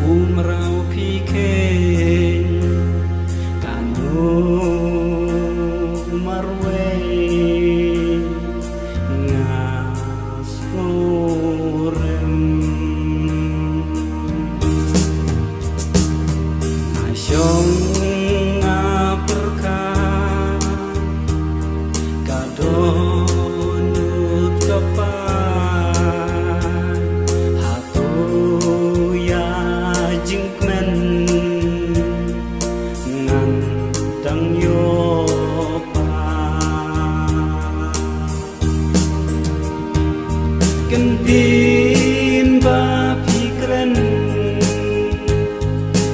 umrau pikir kanu marwe ngasurem asyong ngaperkan kadonut kepan hatu ya jingkmen ngantang yopan kentin bapikren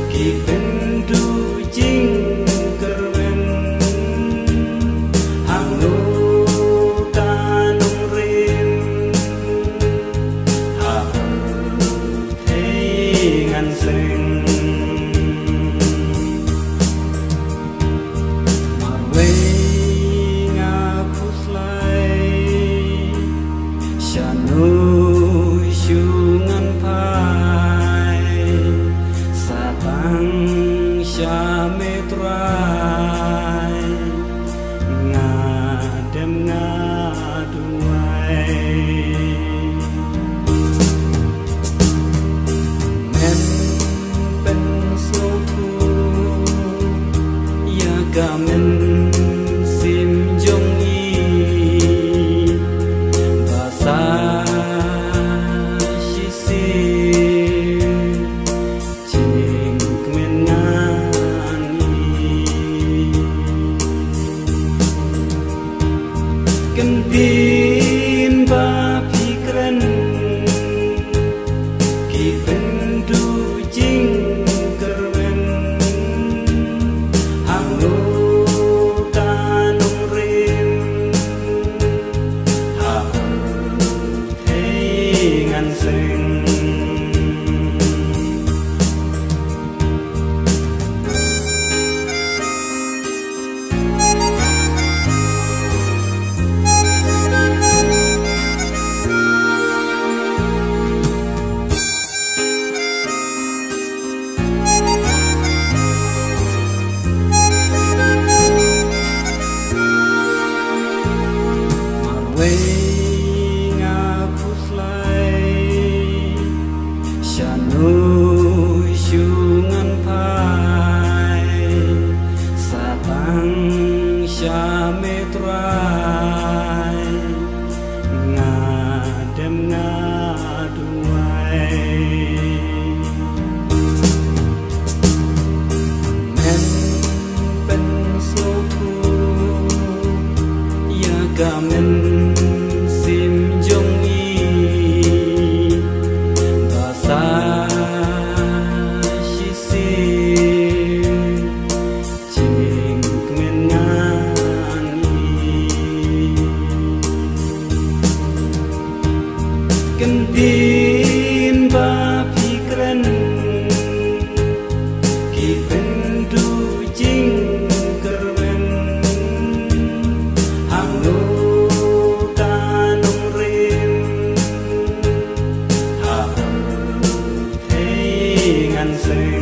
kipen jing kerwen hangnu tanung rim tengan seng marwe ngaku slai syanu syungan pai satang Syametrai ngadem ngaduai men pensoku ya gamen sim jongi basa kentin bapikren kipen jing kerwen hangnu tanung rim tengan seng ngaku slai syanu syungan pai satang syametrai ngadem ngaduai men pensoku ya gamen kentin bapikren kipen jing kerwen hangnu tanung rim tengan seng